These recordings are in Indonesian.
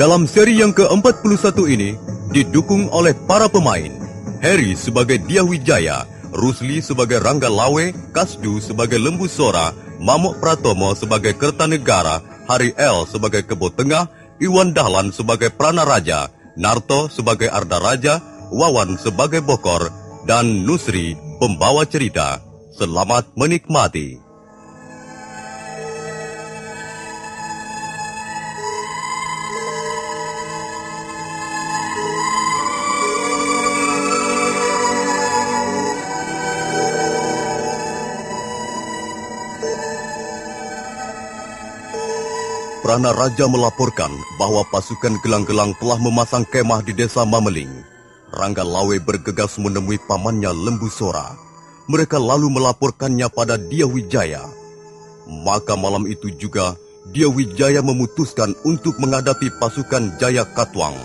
Dalam seri yang ke-41 ini didukung oleh para pemain Harry sebagai Dyah Wijaya, Rusli sebagai Rangga Lawe, Kasdu sebagai Lembu Sora, Mamuk Pratomo sebagai Kertanegara, Hari L sebagai Kebo Tengah, Iwan Dahlan sebagai Prana Raja, Narto sebagai Arda Raja, Wawan sebagai Bokor, dan Nusri pembawa cerita. Selamat menikmati. Prana Raja melaporkan bahwa pasukan gelang-gelang telah memasang kemah di desa Mameling. Rangga Lawe bergegas menemui pamannya Lembu Sora. Mereka lalu melaporkannya pada Dyah Wijaya. Maka malam itu juga Dyah Wijaya memutuskan untuk menghadapi pasukan Jaya Katwang.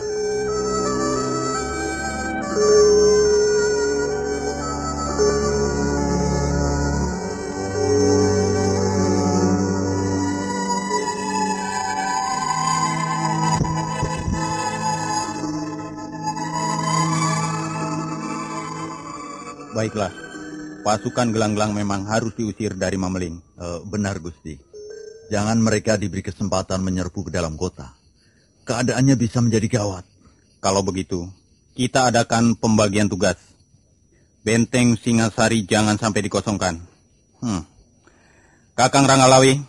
Baiklah, pasukan gelang-gelang memang harus diusir dari Mameling. Benar, Gusti. Jangan mereka diberi kesempatan menyerbu ke dalam kota. Keadaannya bisa menjadi gawat. Kalau begitu, kita adakan pembagian tugas. Benteng Singasari jangan sampai dikosongkan. Kakang Ranggalawi,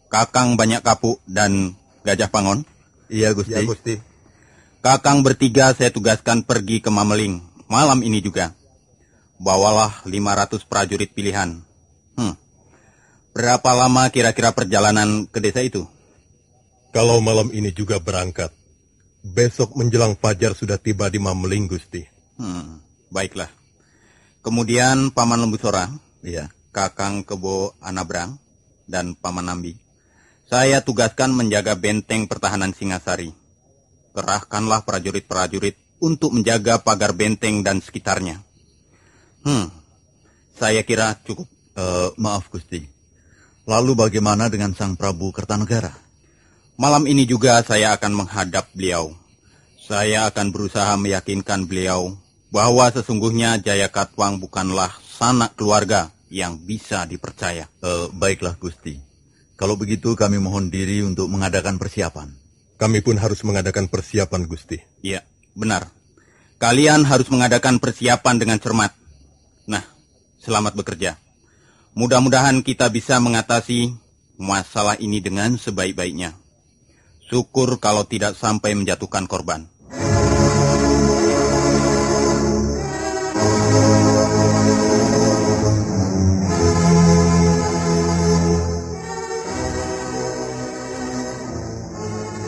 Kakang Banyak Kapuk, dan Gajah Pangon. Iya, Gusti. Ya, Gusti. Kakang bertiga saya tugaskan pergi ke Mameling malam ini juga. Bawalah 500 prajurit pilihan. Berapa lama kira-kira perjalanan ke desa itu? Kalau malam ini juga berangkat, besok menjelang fajar sudah tiba di Mameling, Gusti. Baiklah. Kemudian Paman Lembu Sora, iya, Kakang Kebo Anabrang, dan Paman Nambi. Saya tugaskan menjaga benteng pertahanan Singasari. Kerahkanlah prajurit-prajurit untuk menjaga pagar benteng dan sekitarnya. Saya kira cukup. Maaf, Gusti. Lalu bagaimana dengan Sang Prabu Kertanegara? Malam ini juga saya akan menghadap beliau. Saya akan berusaha meyakinkan beliau bahwa sesungguhnya Jaya Katwang bukanlah sanak keluarga yang bisa dipercaya. Baiklah, Gusti. Kalau begitu kami mohon diri untuk mengadakan persiapan. Kami pun harus mengadakan persiapan, Gusti. Iya, benar. Kalian harus mengadakan persiapan dengan cermat. Nah, selamat bekerja. Mudah-mudahan kita bisa mengatasi masalah ini dengan sebaik-baiknya. Syukur kalau tidak sampai menjatuhkan korban.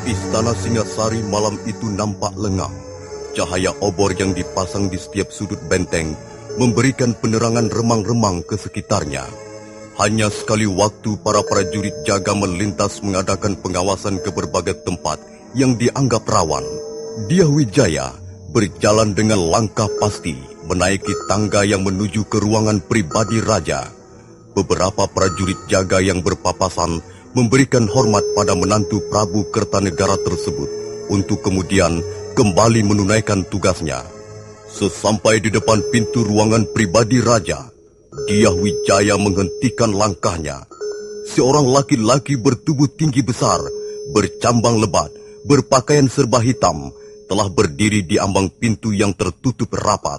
Istana Singasari malam itu nampak lengang. Cahaya obor yang dipasang di setiap sudut benteng memberikan penerangan remang-remang ke sekitarnya. Hanya sekali waktu para prajurit jaga melintas mengadakan pengawasan ke berbagai tempat yang dianggap rawan. Dyah Wijaya berjalan dengan langkah pasti menaiki tangga yang menuju ke ruangan pribadi raja. Beberapa prajurit jaga yang berpapasan memberikan hormat pada menantu Prabu Kertanegara tersebut untuk kemudian kembali menunaikan tugasnya. Sesampai di depan pintu ruangan pribadi raja, Dyah Wijaya menghentikan langkahnya. Seorang laki-laki bertubuh tinggi besar, bercambang lebat, berpakaian serba hitam, telah berdiri di ambang pintu yang tertutup rapat.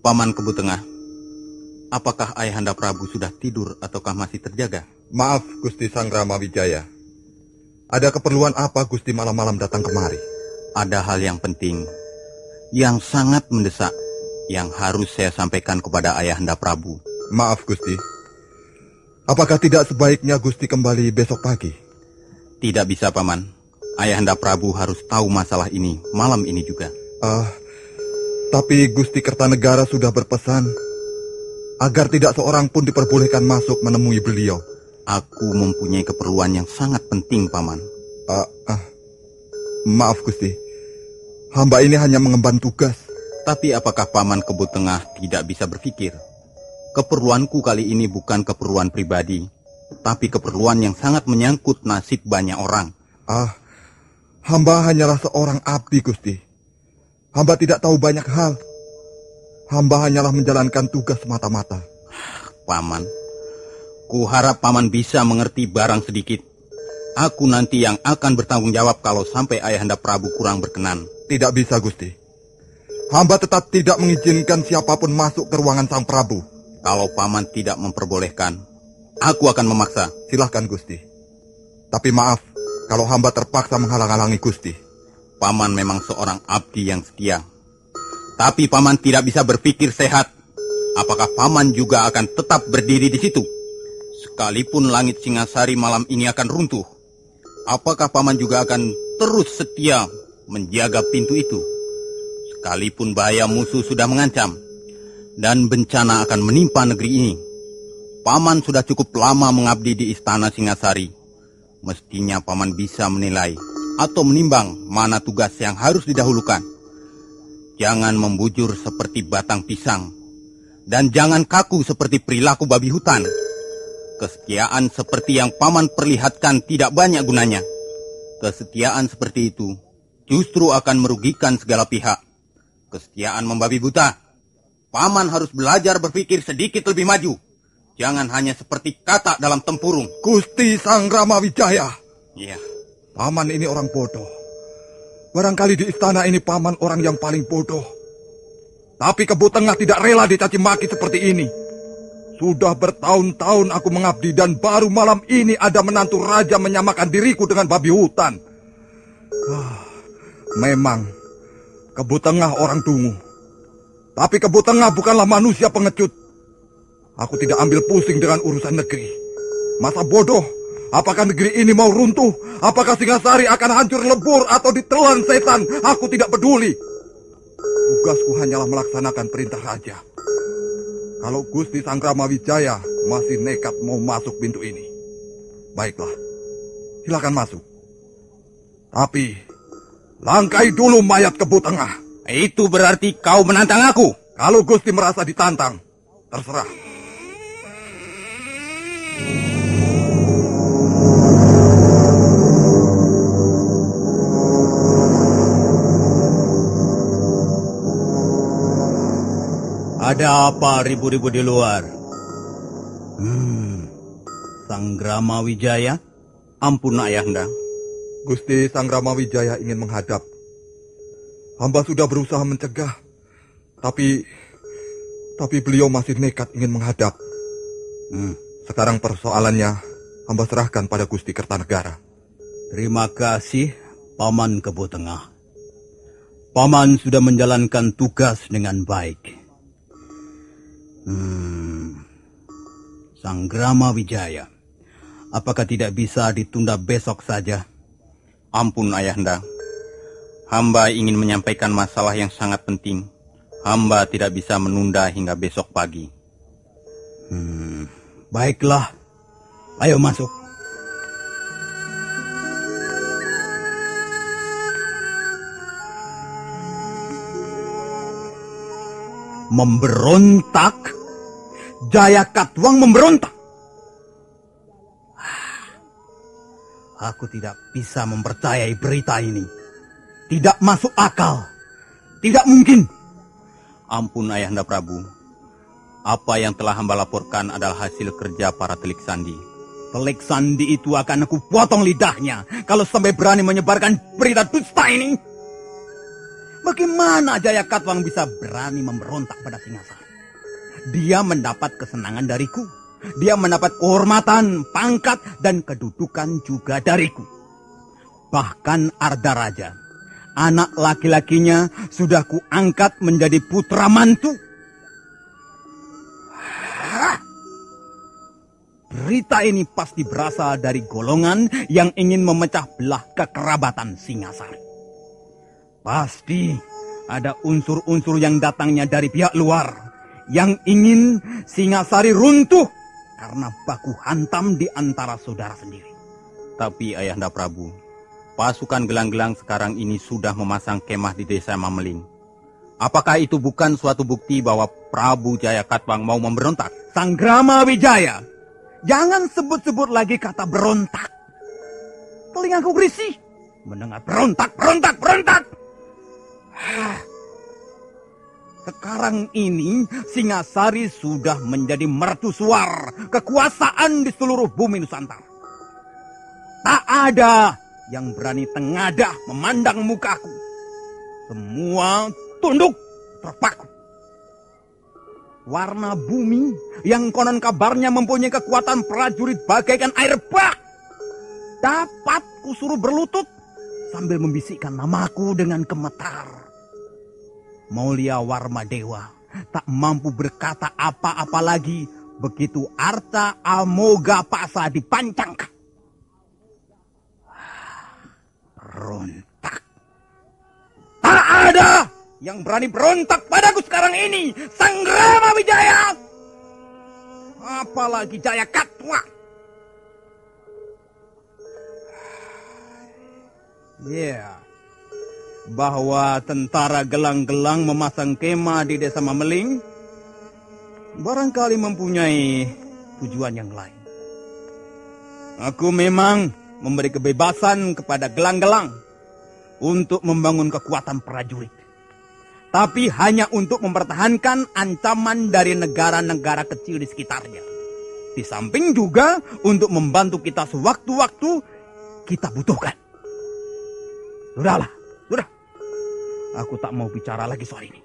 Paman Kebo Tengah, apakah Ayahanda Prabu sudah tidur ataukah masih terjaga? Maaf, Gusti Sang Rama Wijaya. Ada keperluan apa Gusti malam-malam datang kemari? Ada hal yang penting, yang sangat mendesak, yang harus saya sampaikan kepada Ayahanda Prabu. Maaf, Gusti. Apakah tidak sebaiknya Gusti kembali besok pagi? Tidak bisa, Paman. Ayahanda Prabu harus tahu masalah ini malam ini juga. Tapi Gusti Kertanegara sudah berpesan agar tidak seorang pun diperbolehkan masuk menemui beliau. Aku mempunyai keperluan yang sangat penting, Paman. Maaf, Gusti. Hamba ini hanya mengemban tugas. Tapi apakah Paman Kebo Tengah tidak bisa berpikir? Keperluanku kali ini bukan keperluan pribadi, tapi keperluan yang sangat menyangkut nasib banyak orang. Hamba hanyalah seorang abdi, Gusti. Hamba tidak tahu banyak hal. Hamba hanyalah menjalankan tugas semata-mata. Paman, kuharap Paman bisa mengerti barang sedikit. Aku nanti yang akan bertanggung jawab kalau sampai Ayahanda Prabu kurang berkenan. Tidak bisa, Gusti. Hamba tetap tidak mengizinkan siapapun masuk ke ruangan Sang Prabu. Kalau Paman tidak memperbolehkan, aku akan memaksa. Silahkan, Gusti. Tapi maaf, kalau hamba terpaksa menghalang-halangi Gusti. Paman memang seorang abdi yang setia. Tapi Paman tidak bisa berpikir sehat. Apakah Paman juga akan tetap berdiri di situ? Sekalipun langit Singasari malam ini akan runtuh, apakah Paman juga akan terus setia menjaga pintu itu? Sekalipun bahaya musuh sudah mengancam, dan bencana akan menimpa negeri ini, Paman sudah cukup lama mengabdi di istana Singasari. Mestinya Paman bisa menilai atau menimbang mana tugas yang harus didahulukan. Jangan membujur seperti batang pisang, dan jangan kaku seperti perilaku babi hutan. Kesetiaan seperti yang Paman perlihatkan tidak banyak gunanya. Kesetiaan seperti itu justru akan merugikan segala pihak. Kesetiaan membabi buta. Paman harus belajar berpikir sedikit lebih maju. Jangan hanya seperti katak dalam tempurung. Gusti Sang Rama Wijaya. Iya. Paman ini orang bodoh. Barangkali di istana ini Paman orang yang paling bodoh. Tapi Kebo Tengah tidak rela dicaci maki seperti ini. Sudah bertahun-tahun aku mengabdi dan baru malam ini ada menantu raja menyamakan diriku dengan babi hutan. Memang Kebo Tengah orang dungu. Tapi Kebo Tengah bukanlah manusia pengecut. Aku tidak ambil pusing dengan urusan negeri. Masa bodoh? Apakah negeri ini mau runtuh? Apakah Singasari akan hancur lebur atau ditelan setan? Aku tidak peduli. Tugasku hanyalah melaksanakan perintah raja. Kalau Gusti Sang Rama Wijaya masih nekat mau masuk pintu ini, baiklah, silakan masuk. Tapi langkai dulu mayat Kebo Tengah. Itu berarti kau menantang aku. Kalau Gusti merasa ditantang, terserah. Ada apa ribu-ribu di luar? Sang Rama Wijaya? Ampun Ayahanda. Gusti Sang Rama Wijaya ingin menghadap. Hamba sudah berusaha mencegah, tapi beliau masih nekat ingin menghadap. Sekarang persoalannya, hamba serahkan pada Gusti Kertanegara. Terima kasih, Paman Kebo Tengah. Paman sudah menjalankan tugas dengan baik. Sang Rama Wijaya, apakah tidak bisa ditunda besok saja? Ampun Ayahanda, hamba ingin menyampaikan masalah yang sangat penting. Hamba tidak bisa menunda hingga besok pagi. Baiklah, ayo masuk. Memberontak? Jaya Katwang memberontak? Aku tidak bisa mempercayai berita ini. Tidak masuk akal. Tidak mungkin. Ampun Ayahanda Prabu. Apa yang telah hamba laporkan adalah hasil kerja para telik sandi. Telik sandi itu akan aku potong lidahnya kalau sampai berani menyebarkan berita dusta ini. Bagaimana Jaya Katwang bisa berani memberontak pada Singasari? Dia mendapat kesenangan dariku. Dia mendapat kehormatan, pangkat, dan kedudukan juga dariku. Bahkan Arda Raja, anak laki-lakinya sudah kuangkat menjadi putra mantu. Berita ini pasti berasal dari golongan yang ingin memecah belah kekerabatan Singasari. Pasti ada unsur-unsur yang datangnya dari pihak luar yang ingin Singasari runtuh karena baku hantam di antara saudara sendiri. Tapi Ayahanda Prabu, pasukan gelang-gelang sekarang ini sudah memasang kemah di desa Mameling. Apakah itu bukan suatu bukti bahwa Prabu Jaya Katwang mau memberontak? Sang Rama Wijaya, jangan sebut-sebut lagi kata berontak. Telingaku berisih. mendengar berontak. Sekarang ini Singasari sudah menjadi mercusuar kekuasaan di seluruh bumi Nusantara. Tak ada yang berani tengadah memandang mukaku. Semua tunduk terpaku. Warna bumi yang konon kabarnya mempunyai kekuatan prajurit bagaikan air bak dapat kusuruh berlutut sambil membisikkan namaku dengan gemetar. Maulia Warmadewa tak mampu berkata apa-apa lagi begitu Arta Amoga Paksa dipancangkan. Berontak. Tak ada yang berani berontak padaku sekarang ini, Sang Rama Wijaya. Apalagi Jaya Katwa. Bahwa tentara gelang-gelang memasang kemah di desa Mameling barangkali mempunyai tujuan yang lain. Aku memang memberi kebebasan kepada gelang-gelang untuk membangun kekuatan prajurit. Tapi hanya untuk mempertahankan ancaman dari negara-negara kecil di sekitarnya. Di samping juga untuk membantu kita sewaktu-waktu kita butuhkan. Sudahlah. Aku tak mau bicara lagi soal ini.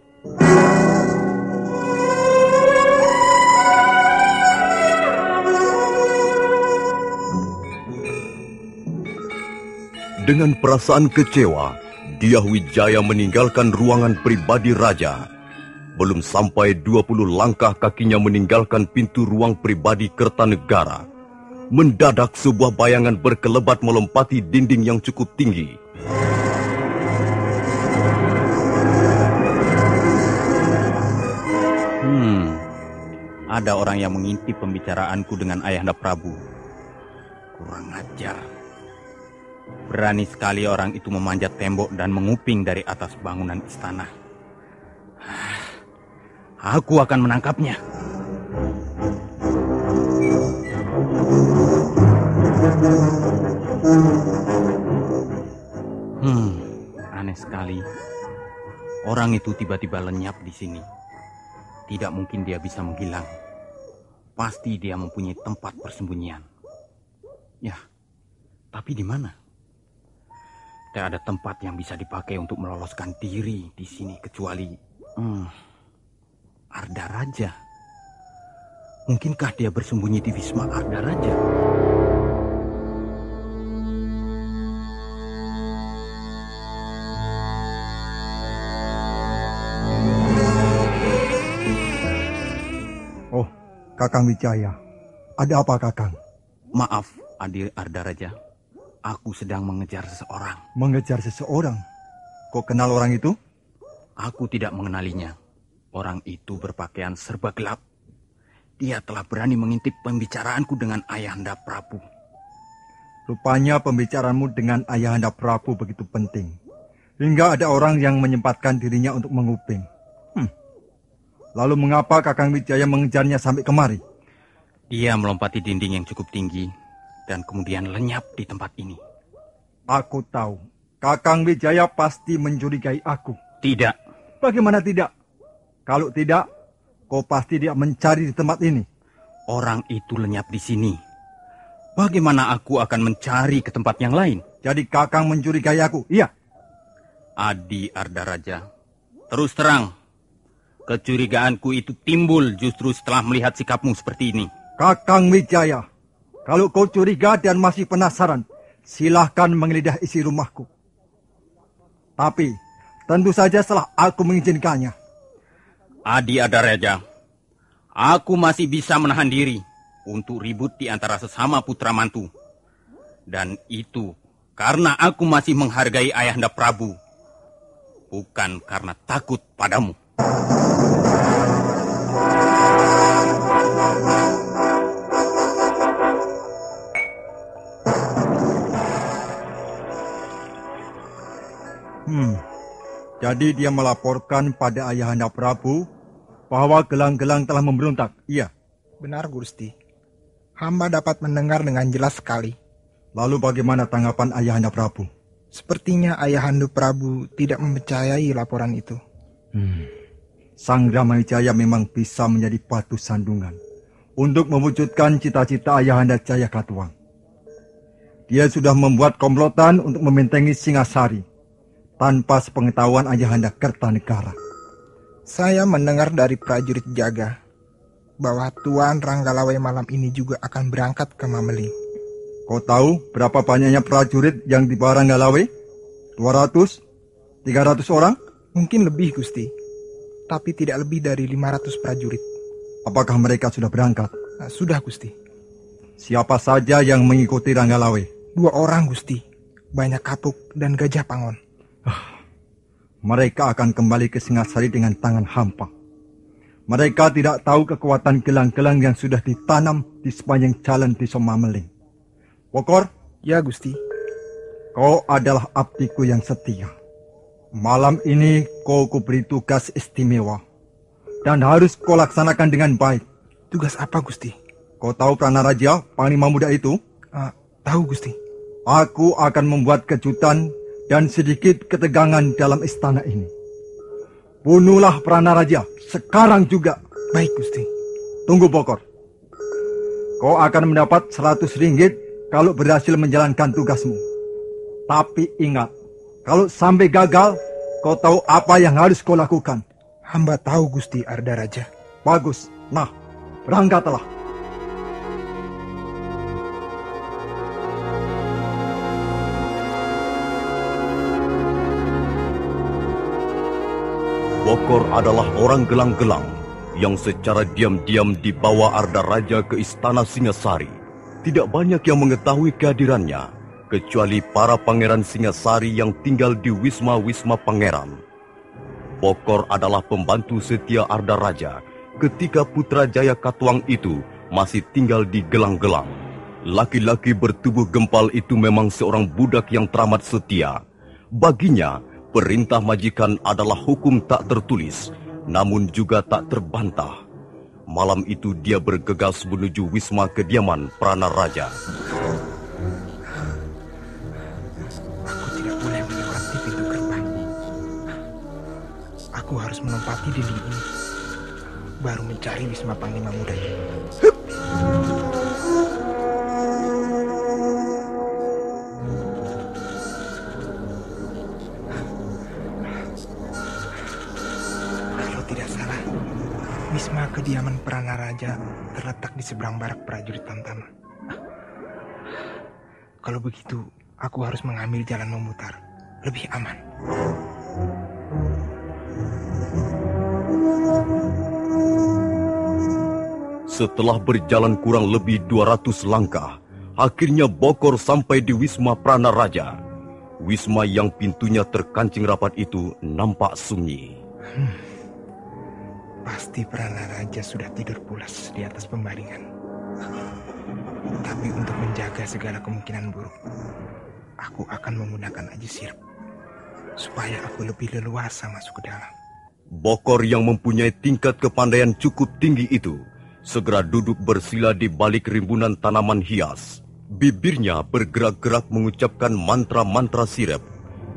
Dengan perasaan kecewa, Dyah Wijaya meninggalkan ruangan pribadi raja. Belum sampai 20 langkah kakinya meninggalkan pintu ruang pribadi Kertanegara. Mendadak sebuah bayangan berkelebat melompati dinding yang cukup tinggi. Ada orang yang mengintip pembicaraanku dengan Ayahanda Prabu. Kurang ajar. Berani sekali orang itu memanjat tembok dan menguping dari atas bangunan istana. Aku akan menangkapnya. Aneh sekali. Orang itu tiba-tiba lenyap di sini. Tidak mungkin dia bisa menghilang. Pasti dia mempunyai tempat persembunyian. Ya, tapi di mana? Tidak ada tempat yang bisa dipakai untuk meloloskan diri di sini kecuali Arda Raja. Mungkinkah dia bersembunyi di Wisma Arda Raja? Kakang Wijaya, ada apa Kakang? Maaf, Adi Arda Raja. Aku sedang mengejar seseorang. Mengejar seseorang? Kau kenal orang itu? Aku tidak mengenalinya. Orang itu berpakaian serba gelap. Dia telah berani mengintip pembicaraanku dengan Ayahanda Prabu. Rupanya pembicaraanmu dengan Ayahanda Prabu begitu penting. Hingga ada orang yang menyempatkan dirinya untuk menguping. Lalu mengapa Kakang Wijaya mengejarnya sampai kemari? Dia melompati dinding yang cukup tinggi dan kemudian lenyap di tempat ini. Aku tahu. Kakang Wijaya pasti mencurigai aku. Tidak. Bagaimana tidak? Kalau tidak, kau pasti dia mencari di tempat ini. Orang itu lenyap di sini. Bagaimana aku akan mencari ke tempat yang lain? Jadi Kakang mencurigai aku, iya? Adi Arda Raja, terus terang. Kecurigaanku itu timbul justru setelah melihat sikapmu seperti ini. Kakang Wijaya, kalau kau curiga dan masih penasaran, silahkan menggeledah isi rumahku. Tapi, tentu saja setelah aku mengizinkannya. Adi Arda Raja, aku masih bisa menahan diri untuk ribut di antara sesama putra mantu. Dan itu karena aku masih menghargai Ayahanda Prabu, bukan karena takut padamu. Jadi dia melaporkan pada Ayahanda Prabu bahwa gelang-gelang telah memberontak, iya? Benar, Gusti. Hamba dapat mendengar dengan jelas sekali. Lalu bagaimana tanggapan Ayahanda Prabu? Sepertinya Ayahanda Prabu tidak mempercayai laporan itu. Sang Ramajaya memang bisa menjadi batu sandungan untuk mewujudkan cita-cita Ayahanda Jayakatwang. Dia sudah membuat komplotan untuk membentengi Singasari tanpa sepengetahuan Ayahanda Kertanegara. Saya mendengar dari prajurit jaga bahwa Tuan Ranggalawai malam ini juga akan berangkat ke Mameling. Kau tahu berapa banyaknya prajurit yang dibawa Ranggalawai? 200? 300 orang? Mungkin lebih, Gusti. Tapi tidak lebih dari 500 prajurit. Apakah mereka sudah berangkat? Sudah, Gusti. Siapa saja yang mengikuti Ranggalawai? 2 orang, Gusti. Banyak Kapuk dan Gajah Pangon. Mereka akan kembali ke Singasari dengan tangan hampa. Mereka tidak tahu kekuatan gelang-gelang yang sudah ditanam di sepanjang jalan di Somameling. Bokor? Ya, Gusti. Kau adalah abdiku yang setia. Malam ini kau kuberi tugas istimewa. Dan harus kau laksanakan dengan baik. Tugas apa, Gusti? Kau tahu Pranaraja, panglima muda itu? Tahu, Gusti. Aku akan membuat kejutan dan sedikit ketegangan dalam istana ini. Bunuhlah Pranaraja, sekarang juga. Baik, Gusti. Tunggu, Bokor. Kau akan mendapat 100 ringgit kalau berhasil menjalankan tugasmu. Tapi ingat, kalau sampai gagal, kau tahu apa yang harus kau lakukan. Hamba tahu, Gusti Arda Raja. Bagus. Nah, berangkatlah. Bokor adalah orang gelang-gelang yang secara diam-diam dibawa Arda Raja ke istana Singasari. Tidak banyak yang mengetahui kehadirannya, kecuali para pangeran Singasari yang tinggal di wisma-wisma pangeran. Bokor adalah pembantu setia Arda Raja ketika putra Jayakatwang itu masih tinggal di gelang-gelang. Laki-laki bertubuh gempal itu memang seorang budak yang teramat setia. Baginya, perintah majikan adalah hukum tak tertulis, namun juga tak terbantah. Malam itu dia bergegas menuju wisma kediaman Pranaraja. Aku tidak boleh melewati pintu gerbang. Aku harus menempati dinding ini, baru mencari wisma panglima muda itu. Kalau tidak salah, wisma kediaman Pranaraja terletak di seberang barak prajurit Tamtama. Kalau begitu, aku harus mengambil jalan memutar. Lebih aman. Setelah berjalan kurang lebih 200 langkah, akhirnya Bokor sampai di wisma Pranaraja. Wisma yang pintunya terkancing rapat itu nampak sunyi. Pasti Pranaraja sudah tidur pulas di atas pembaringan. Tapi untuk menjaga segala kemungkinan buruk, aku akan menggunakan aji sirup supaya aku lebih leluasa masuk ke dalam. Bokor yang mempunyai tingkat kepandaian cukup tinggi itu segera duduk bersila di balik rimbunan tanaman hias. Bibirnya bergerak-gerak mengucapkan mantra-mantra sirep.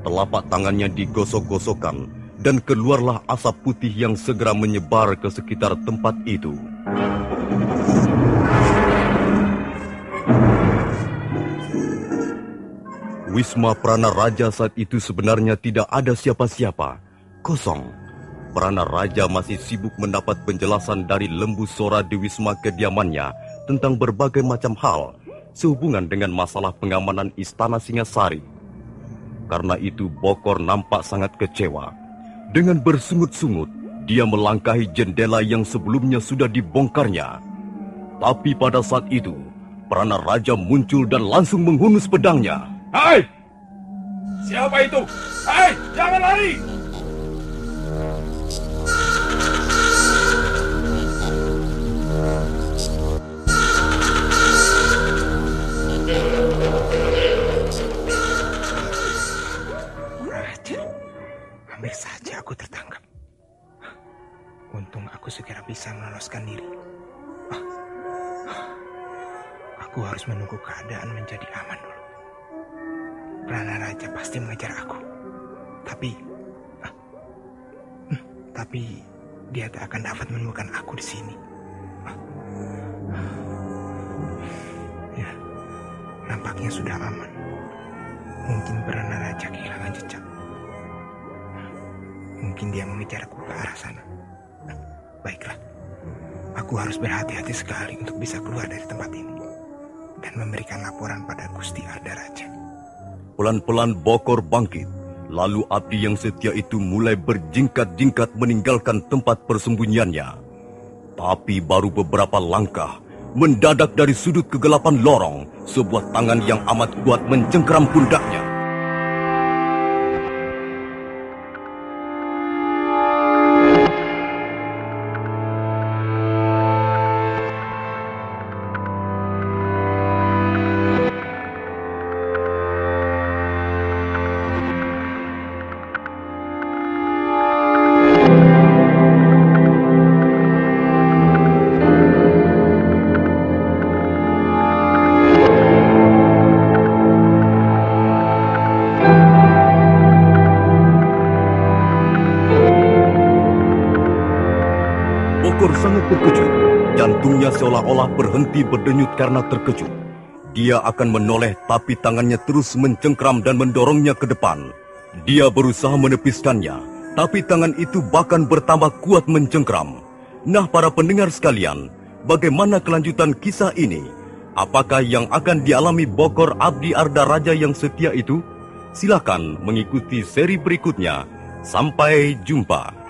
Telapak tangannya digosok-gosokkan dan keluarlah asap putih yang segera menyebar ke sekitar tempat itu. Wisma Pranaraja saat itu sebenarnya tidak ada siapa-siapa. Kosong. Pranaraja masih sibuk mendapat penjelasan dari lembu sora di wisma kediamannya tentang berbagai macam hal sehubungan dengan masalah pengamanan istana Singasari. Karena itu Bokor nampak sangat kecewa. Dengan bersungut-sungut, dia melangkahi jendela yang sebelumnya sudah dibongkarnya. Tapi pada saat itu, Pranaraja muncul dan langsung menghunus pedangnya. Hai! Siapa itu? Hai! Jangan lari! Raja, hampir saja aku tertangkap. Untung aku segera bisa meloloskan diri. Aku harus menunggu keadaan menjadi aman dulu. Prana Raja pasti mengejar aku. Tapi dia tak akan dapat menemukan aku di sini. Ya, nampaknya sudah aman. Mungkin Prana Raja kehilangan jejak. Mungkin dia mengejarku ke arah sana. Baiklah, aku harus berhati-hati sekali untuk bisa keluar dari tempat ini dan memberikan laporan pada Gusti Arda Raja. Pelan-pelan Bokor bangkit. Lalu abdi yang setia itu mulai berjingkat-jingkat meninggalkan tempat persembunyiannya. Tapi baru beberapa langkah, mendadak dari sudut kegelapan lorong, sebuah tangan yang amat kuat mencengkeram pundaknya. Bokor sangat terkejut. Jantungnya seolah-olah berhenti berdenyut karena terkejut. Dia akan menoleh, tapi tangannya terus mencengkram dan mendorongnya ke depan. Dia berusaha menepiskannya, tapi tangan itu bahkan bertambah kuat mencengkram. Nah, para pendengar sekalian, bagaimana kelanjutan kisah ini? Apakah yang akan dialami Bokor Abdi Arda Raja yang setia itu? Silakan mengikuti seri berikutnya. Sampai jumpa.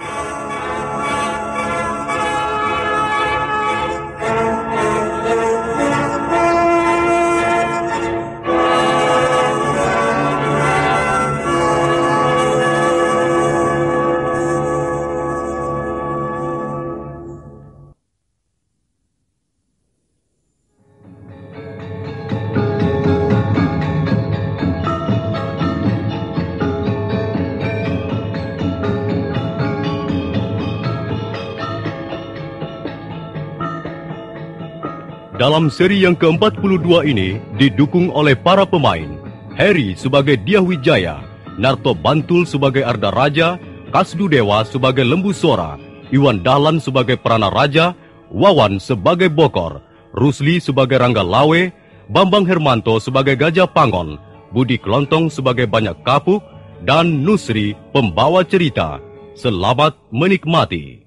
Dalam seri yang ke-42 ini didukung oleh para pemain Heri sebagai Dyah Wijaya, Narto Bantul sebagai Arda Raja, Kasdu Dewa sebagai Lembu Sora, Iwan Dahlan sebagai Prana Raja, Wawan sebagai Bokor, Rusli sebagai Rangga Lawe, Bambang Hermanto sebagai Gajah Pangon, Budi Klontong sebagai Banyak Kapuk, dan Nusri pembawa cerita. Selamat menikmati.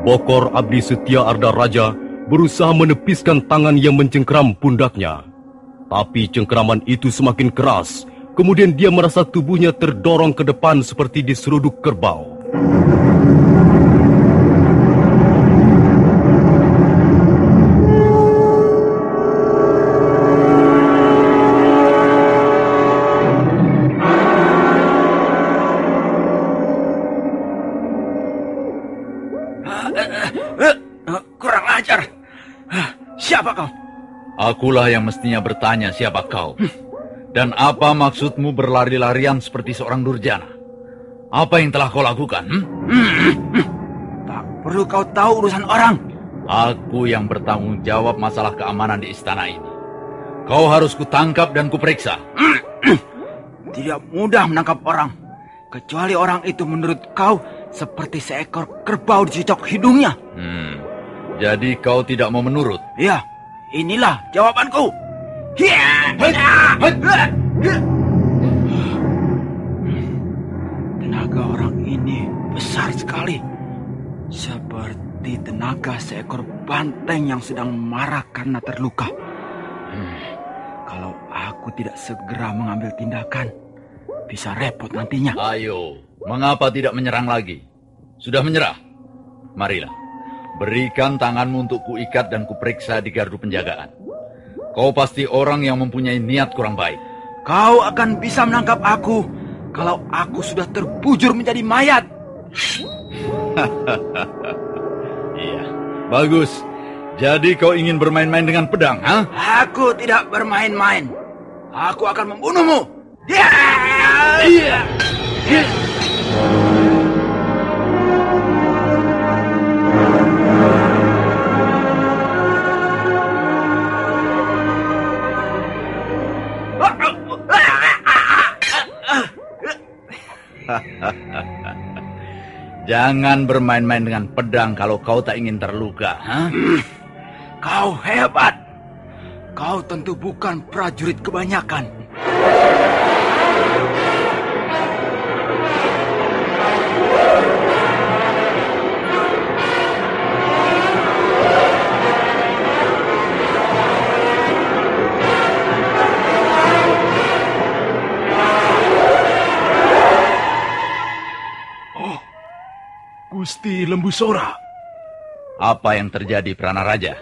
Bokor Abdi Setia Arda Raja berusaha menepiskan tangan yang mencengkeram pundaknya. Tapi cengkeraman itu semakin keras. Kemudian dia merasa tubuhnya terdorong ke depan seperti diseruduk kerbau. Kurang ajar. Siapa kau? Akulah yang mestinya bertanya siapa kau. Dan apa maksudmu berlari-larian seperti seorang durjana? Apa yang telah kau lakukan? Tak perlu kau tahu urusan orang. Aku yang bertanggung jawab masalah keamanan di istana ini. Kau harus kutangkap dan kuperiksa. Tidak mudah menangkap orang. Kecuali orang itu menurut kau seperti seekor kerbau dicocok hidungnya. Jadi kau tidak mau menurut? Ya, inilah jawabanku. Tenaga orang ini besar sekali. Seperti tenaga seekor banteng yang sedang marah karena terluka. Kalau aku tidak segera mengambil tindakan, bisa repot nantinya. Ayo, mengapa tidak menyerang lagi? Sudah menyerah? Marilah, berikan tanganmu untuk kuikat dan kuperiksa di gardu penjagaan. Kau pasti orang yang mempunyai niat kurang baik. Kau akan bisa menangkap aku kalau aku sudah terbujur menjadi mayat. Iya, bagus. Jadi kau ingin bermain-main dengan pedang, ha? Aku tidak bermain-main. Aku akan membunuhmu. Ya! Iya. Jangan bermain-main dengan pedang kalau kau tak ingin terluka, ha? Kau hebat. Kau tentu bukan prajurit kebanyakan. Gusti Lembu Sora. Apa yang terjadi, Pranaraja?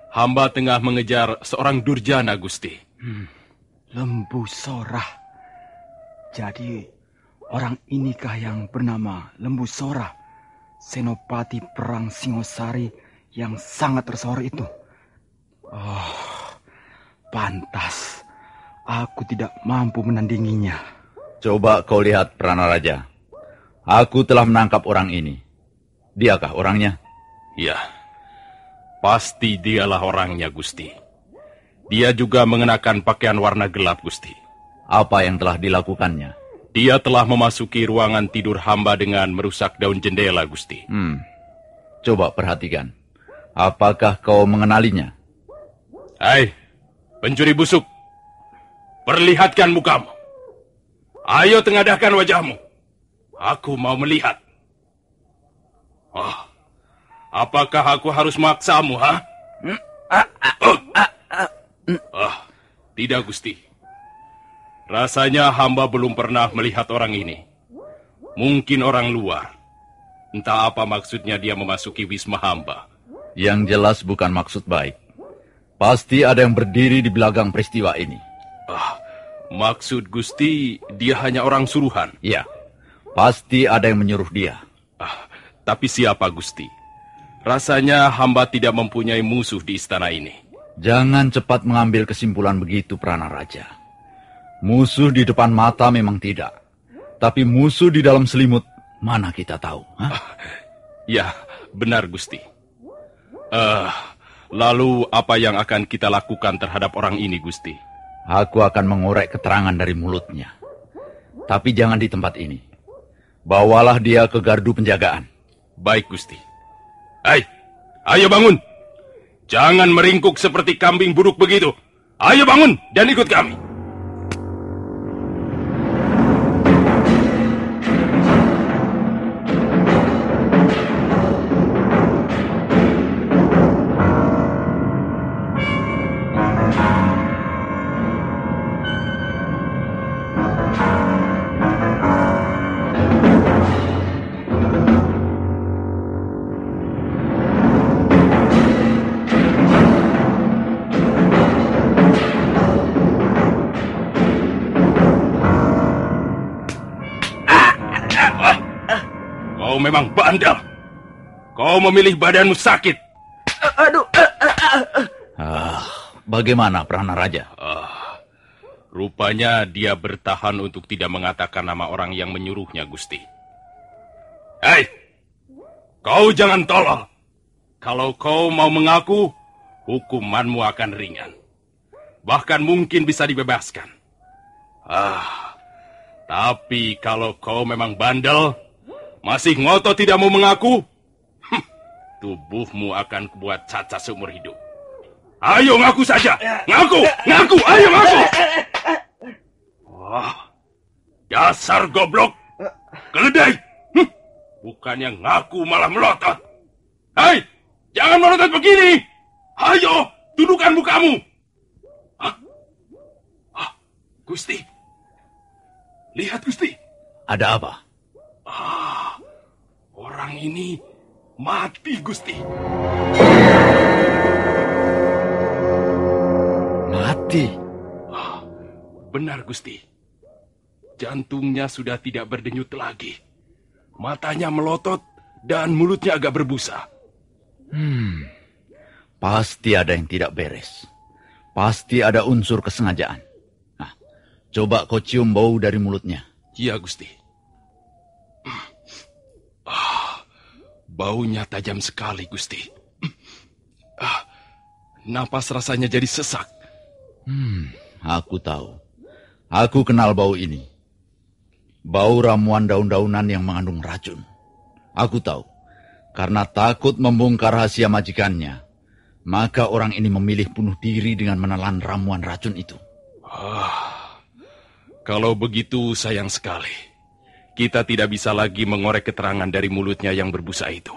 Hamba tengah mengejar seorang durjana, Gusti. Lembu Sora. Jadi orang inikah yang bernama Lembu Sora? Senopati Perang Singosari yang sangat tersohor itu. Oh, pantas aku tidak mampu menandinginya. Coba kau lihat, Pranaraja. Aku telah menangkap orang ini. Diakah orangnya? Ya, pasti dialah orangnya, Gusti. Dia juga mengenakan pakaian warna gelap, Gusti. Apa yang telah dilakukannya? Dia telah memasuki ruangan tidur hamba dengan merusak daun jendela, Gusti. Coba perhatikan. Apakah kau mengenalinya? Hai, pencuri busuk. Perlihatkan mukamu. Ayo tengadahkan wajahmu. Aku mau melihat. Apakah aku harus maksamu, ha? Tidak, Gusti. Rasanya hamba belum pernah melihat orang ini. Mungkin orang luar. Entah apa maksudnya dia memasuki wisma hamba. Yang jelas bukan maksud baik. Pasti ada yang berdiri di belakang peristiwa ini. Maksud Gusti, dia hanya orang suruhan. Ya, pasti ada yang menyuruh dia. Tapi siapa, Gusti? Rasanya hamba tidak mempunyai musuh di istana ini. Jangan cepat mengambil kesimpulan begitu, Pranaraja. Musuh di depan mata memang tidak. Tapi musuh di dalam selimut, mana kita tahu? Ya, benar, Gusti. Lalu apa yang akan kita lakukan terhadap orang ini, Gusti? Aku akan mengorek keterangan dari mulutnya. Tapi jangan di tempat ini. Bawalah dia ke gardu penjagaan. Baik, Gusti. Hai, ayo bangun. Jangan meringkuk seperti kambing buruk begitu. Ayo bangun dan ikut kami. Kau memang bandel. Kau memilih badanmu sakit. Bagaimana, Pranaraja? Rupanya dia bertahan untuk tidak mengatakan nama orang yang menyuruhnya, Gusti. Hei, kau jangan tolol. Kalau kau mau mengaku, hukumanmu akan ringan. Bahkan mungkin bisa dibebaskan. Tapi kalau kau memang bandel, masih ngotot tidak mau mengaku, tubuhmu akan kubuat cacat seumur hidup. Ayo ngaku saja, ngaku, ayo ngaku. Dasar goblok, keledai. Bukannya ngaku malah melotot. Hei, jangan melotot begini. Ayo, dudukkan mukamu. Gusti, lihat Gusti. Ada apa? Orang ini mati, Gusti. Mati? Benar, Gusti. Jantungnya sudah tidak berdenyut lagi. Matanya melotot dan mulutnya agak berbusa. Pasti ada yang tidak beres. Pasti ada unsur kesengajaan. Nah, coba kau cium bau dari mulutnya. Iya, Gusti. Baunya tajam sekali, Gusti. Napas rasanya jadi sesak. Aku tahu. Aku kenal bau ini. Bau ramuan daun-daunan yang mengandung racun. Aku tahu. Karena takut membongkar rahasia majikannya, maka orang ini memilih bunuh diri dengan menelan ramuan racun itu. Kalau begitu sayang sekali. Kita tidak bisa lagi mengorek keterangan dari mulutnya yang berbusa itu.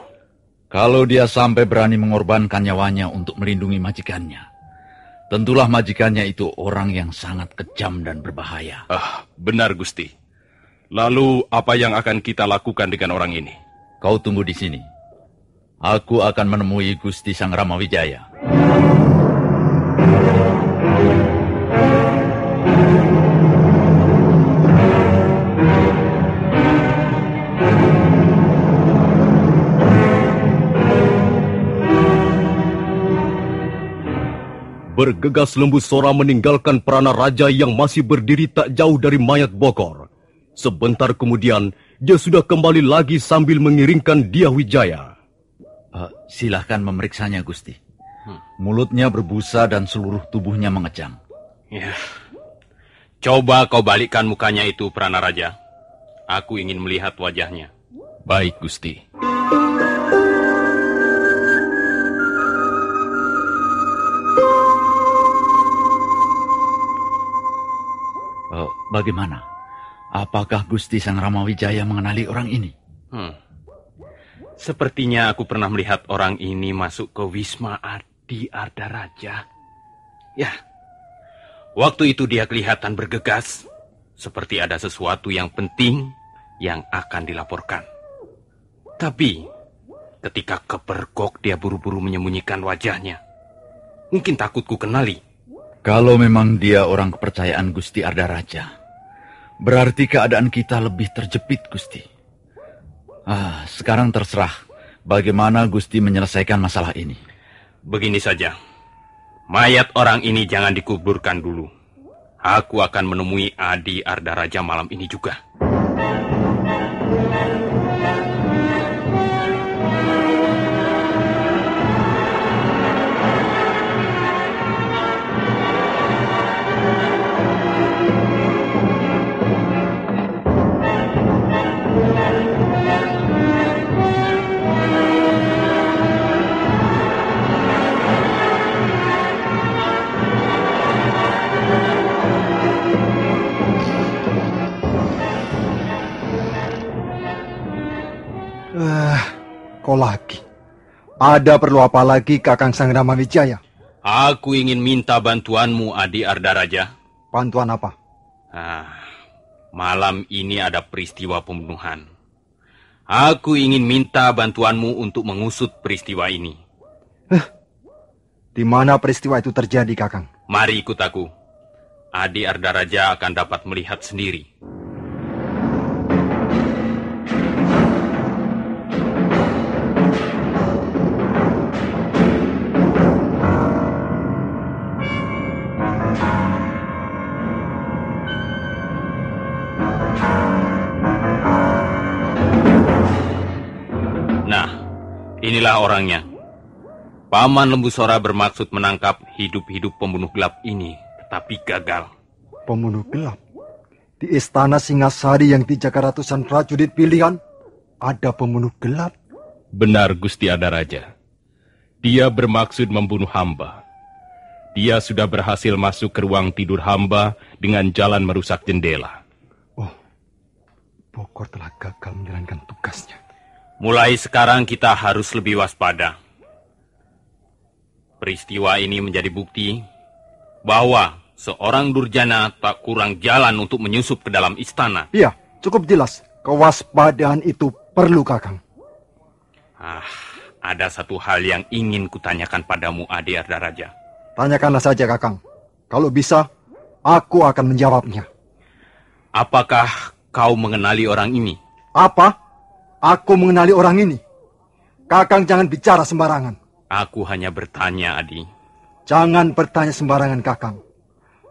Kalau dia sampai berani mengorbankan nyawanya untuk melindungi majikannya, tentulah majikannya itu orang yang sangat kejam dan berbahaya. Benar, Gusti. Lalu apa yang akan kita lakukan dengan orang ini? Kau tunggu di sini. Aku akan menemui Gusti Sang Ramawijaya. Bergegas Lembu Sora meninggalkan Prana Raja yang masih berdiri tak jauh dari mayat Bokor. Sebentar kemudian, dia sudah kembali lagi sambil mengiringkan Dyah Wijaya. Silahkan memeriksanya, Gusti. Mulutnya berbusa dan seluruh tubuhnya mengejang. Ya. Coba kau balikkan mukanya itu, Prana Raja. Aku ingin melihat wajahnya. Baik, Gusti. Bagaimana? Apakah Gusti Sang Ramawijaya mengenali orang ini? Sepertinya aku pernah melihat orang ini masuk ke Wisma Adi Ardaraja. Ya, waktu itu dia kelihatan bergegas, seperti ada sesuatu yang penting yang akan dilaporkan. Tapi, ketika kepergok dia buru-buru menyembunyikan wajahnya. Mungkin takut ku kenali. Kalau memang dia orang kepercayaan Gusti Ardaraja, berarti keadaan kita lebih terjepit, Gusti. Sekarang terserah bagaimana Gusti menyelesaikan masalah ini. Begini saja, mayat orang ini jangan dikuburkan dulu. Aku akan menemui Adi Ardaraja malam ini juga. Kau lagi. Ada perlu apa lagi, Kakang Sang Ramawijaya? Aku ingin minta bantuanmu, Adi Ardaraja. Bantuan apa? Malam ini ada peristiwa pembunuhan. Aku ingin minta bantuanmu untuk mengusut peristiwa ini. Di mana peristiwa itu terjadi, Kakang? Mari ikut aku. Adi Ardaraja akan dapat melihat sendiri. Inilah orangnya. Paman Lembu Sora bermaksud menangkap hidup-hidup pembunuh gelap ini, tetapi gagal. Pembunuh gelap? Di istana Singasari yang dijaga ratusan prajurit pilihan, ada pembunuh gelap? Benar, Gusti Ardaraja. Dia bermaksud membunuh hamba. Dia sudah berhasil masuk ke ruang tidur hamba dengan jalan merusak jendela. Bokor telah gagal menjalankan tugasnya. Mulai sekarang kita harus lebih waspada. Peristiwa ini menjadi bukti bahwa seorang durjana tak kurang jalan untuk menyusup ke dalam istana. Iya, cukup jelas. Kewaspadaan itu perlu, Kakang. Ada satu hal yang ingin kutanyakan padamu, Adi Ardaraja. Tanyakanlah saja, Kakang. Kalau bisa, Aku akan menjawabnya. Apakah kau mengenali orang ini? Apa? Aku mengenali orang ini. Kakang jangan bicara sembarangan. Aku hanya bertanya, Adi. Jangan bertanya sembarangan, Kakang.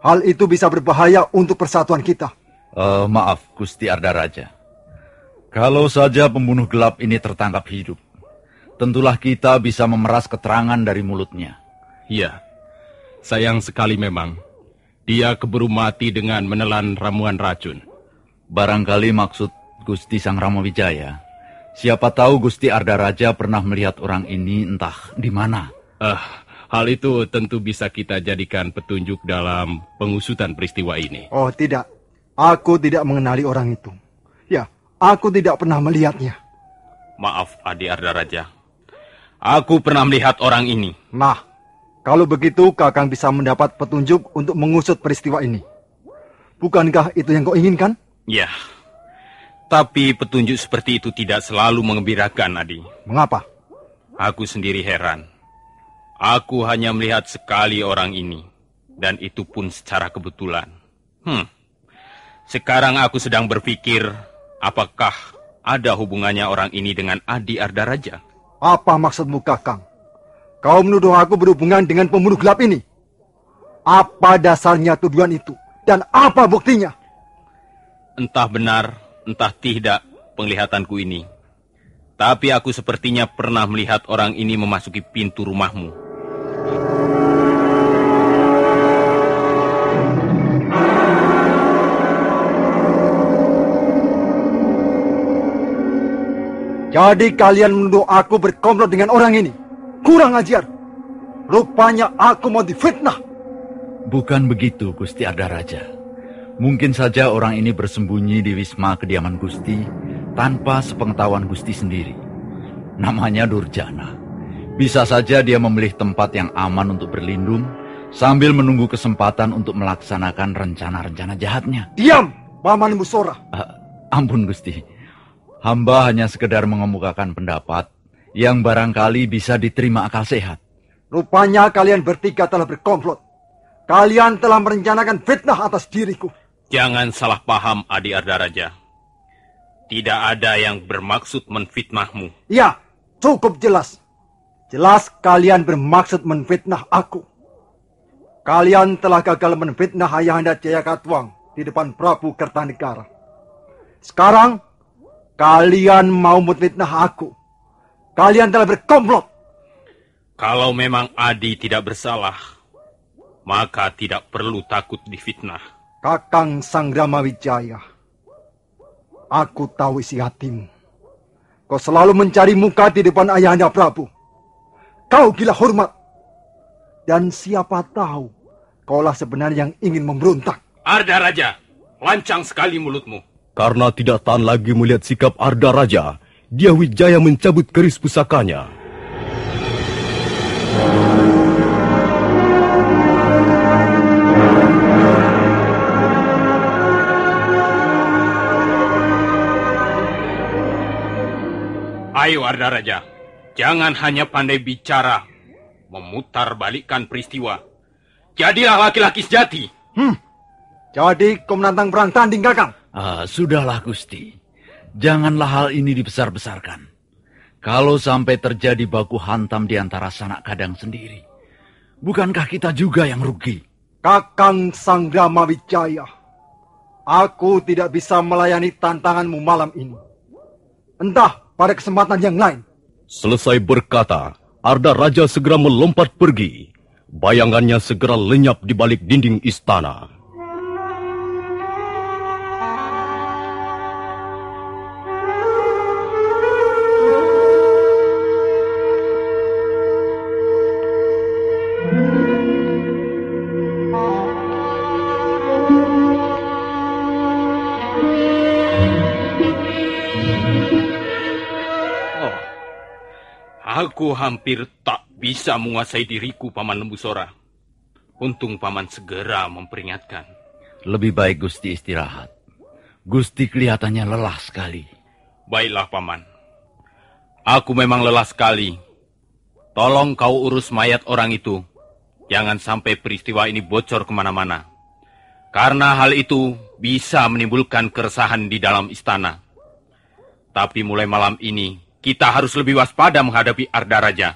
Hal itu bisa berbahaya untuk persatuan kita. Maaf, Gusti Ardaraja. Kalau saja pembunuh gelap ini tertangkap hidup, tentulah kita bisa memeras keterangan dari mulutnya. Iya, sayang sekali memang. Dia keburu mati dengan menelan ramuan racun. Barangkali maksud Gusti Sang Ramawijaya. Siapa tahu Gusti Ardaraja pernah melihat orang ini entah di mana. Hal itu tentu bisa kita jadikan petunjuk dalam pengusutan peristiwa ini. Oh tidak, aku tidak mengenali orang itu. Ya, aku tidak pernah melihatnya. Maaf, Adi Ardaraja. Aku pernah melihat orang ini. Nah, kalau begitu Kakang bisa mendapat petunjuk untuk mengusut peristiwa ini. Bukankah itu yang kau inginkan? Ya, tapi petunjuk seperti itu tidak selalu mengembirakan, Adi. Mengapa? Aku sendiri heran. Aku hanya melihat sekali orang ini, dan itu pun secara kebetulan. Sekarang aku sedang berpikir, apakah ada hubungannya orang ini dengan Adi Ardaraja? Apa maksudmu, Kakang? Kau menuduh aku berhubungan dengan pembunuh gelap ini? Apa dasarnya tuduhan itu? Dan apa buktinya? Entah benar, entah tidak penglihatanku ini. Tapi aku sepertinya pernah melihat orang ini memasuki pintu rumahmu. Jadi kalian menuduh aku berkomplot dengan orang ini? Kurang ajar. Rupanya aku mau difitnah. Bukan begitu, Gusti Ardaraja. Mungkin saja orang ini bersembunyi di wisma kediaman Gusti tanpa sepengetahuan Gusti sendiri. Namanya Durjana. Bisa saja dia memilih tempat yang aman untuk berlindung sambil menunggu kesempatan untuk melaksanakan rencana-rencana jahatnya. Diam, Paman Musora. Ampun, Gusti. Hamba hanya sekedar mengemukakan pendapat yang barangkali bisa diterima akal sehat. Rupanya kalian bertiga telah berkomplot. Kalian telah merencanakan fitnah atas diriku. Jangan salah paham, Adi Ardaraja. Tidak ada yang bermaksud menfitnahmu. Ya, cukup jelas. Jelas kalian bermaksud menfitnah aku. Kalian telah gagal menfitnah Ayahanda Jayakatwang di depan Prabu Kertanegara. Sekarang, kalian mau menfitnah aku. Kalian telah berkomplot. Kalau memang Adi tidak bersalah, maka tidak perlu takut difitnah. Kakang Sangramawijaya, aku tahu isi hatimu. Kau selalu mencari muka di depan Ayahanda Prabu. Kau gila hormat. Dan siapa tahu, kaulah sebenarnya yang ingin memberontak. Ardaraja, lancang sekali mulutmu. Karena tidak tahan lagi melihat sikap Ardaraja, dia Wijaya mencabut keris pusakanya. Ayo Ardaraja, jangan hanya pandai bicara, memutar balikkan peristiwa. Jadilah laki-laki sejati. Jadi kau menantang perang tanding, Kakang? Sudahlah, Gusti. Janganlah hal ini dibesar-besarkan. Kalau sampai terjadi baku hantam di antara sanak kadang sendiri, bukankah kita juga yang rugi? Kakang Sangramawijaya, aku tidak bisa melayani tantanganmu malam ini. Entah pada kesempatan yang lain. Selesai berkata, Ardaraja segera melompat pergi. Bayangannya segera lenyap di balik dinding istana. Aku hampir tak bisa menguasai diriku, Paman Lembu Sora. Untung Paman segera memperingatkan. Lebih baik Gusti istirahat. Gusti kelihatannya lelah sekali. Baiklah, Paman. Aku memang lelah sekali. Tolong kau urus mayat orang itu. Jangan sampai peristiwa ini bocor kemana-mana. Karena hal itu bisa menimbulkan keresahan di dalam istana. Tapi mulai malam ini, kita harus lebih waspada menghadapi Arda Raja.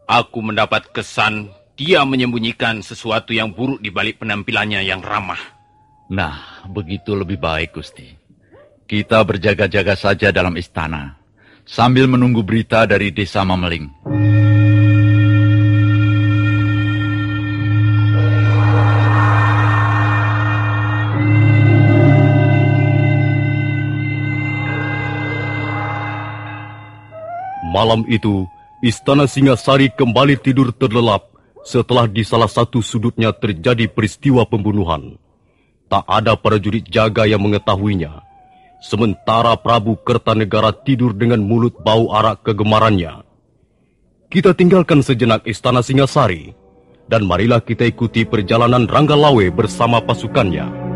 Aku mendapat kesan dia menyembunyikan sesuatu yang buruk di balik penampilannya yang ramah. Nah, begitu lebih baik, Gusti. Kita berjaga-jaga saja dalam istana, sambil menunggu berita dari Desa Mameling. Malam itu, Istana Singasari kembali tidur terlelap setelah di salah satu sudutnya terjadi peristiwa pembunuhan. Tak ada prajurit jaga yang mengetahuinya. Sementara Prabu Kertanegara tidur dengan mulut bau arak kegemarannya. Kita tinggalkan sejenak Istana Singasari, dan marilah kita ikuti perjalanan Ranggalawe bersama pasukannya.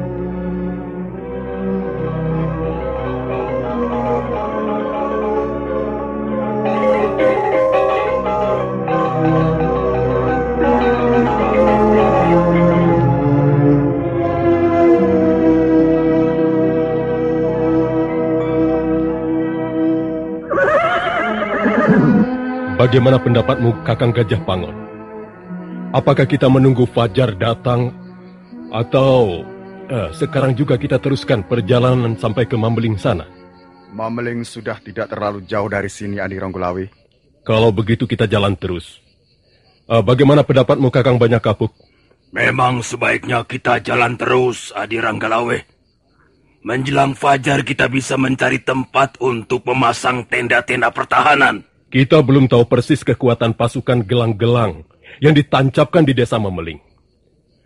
Bagaimana pendapatmu, Kakang Gajah Pangon? Apakah kita menunggu Fajar datang, atau sekarang juga kita teruskan perjalanan sampai ke Mameling sana? Mameling sudah tidak terlalu jauh dari sini, Adi Ranggalawe. Kalau begitu kita jalan terus. Bagaimana pendapatmu, Kakang Banyak Kapuk? Memang sebaiknya kita jalan terus, Adi Ranggalawe. Menjelang fajar kita bisa mencari tempat untuk memasang tenda-tenda pertahanan. Kita belum tahu persis kekuatan pasukan gelang-gelang yang ditancapkan di Desa Mameling.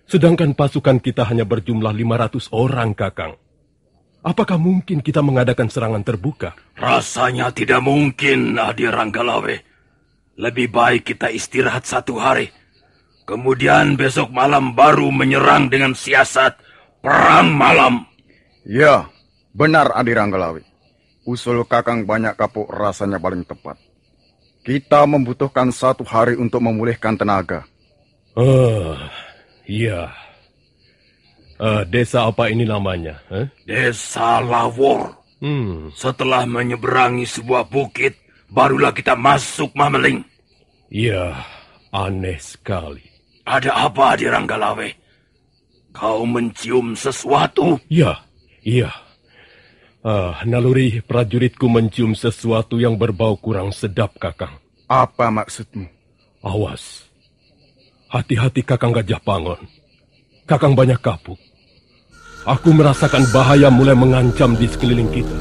Sedangkan pasukan kita hanya berjumlah 500 orang, Kakang. Apakah mungkin kita mengadakan serangan terbuka? Rasanya tidak mungkin, Adi Ranggalawe. Lebih baik kita istirahat 1 hari. Kemudian besok malam baru menyerang dengan siasat perang malam. Ya, benar Adi Ranggalawe. Usul Kakang Banyak Kapuk rasanya paling tepat. Kita membutuhkan 1 hari untuk memulihkan tenaga. Iya. Desa apa ini namanya? Desa Lawor. Setelah menyeberangi sebuah bukit, barulah kita masuk Mameling. Iya, aneh sekali. Ada apa, Adi Ranggalawe? Kau mencium sesuatu? Iya. Naluri prajuritku mencium sesuatu yang berbau kurang sedap, Kakang. Apa maksudmu? Awas. Hati-hati, Kakang Gajah Pangon. Kakang Banyak Kapuk. Aku merasakan bahaya mulai mengancam di sekeliling kita.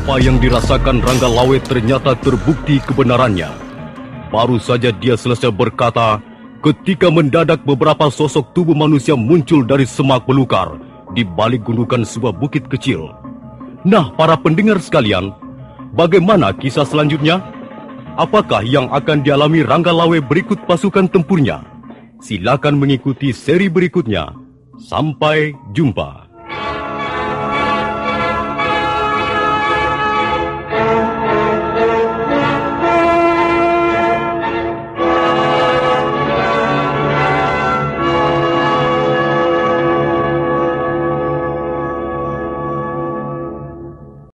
Apa yang dirasakan Ranggalawe ternyata terbukti kebenarannya. Baru saja dia selesai berkata, ketika mendadak beberapa sosok tubuh manusia muncul dari semak belukar di balik gundukan sebuah bukit kecil. Nah, para pendengar sekalian, bagaimana kisah selanjutnya? Apakah yang akan dialami Ranggalawe berikut pasukan tempurnya? Silakan mengikuti seri berikutnya. Sampai jumpa.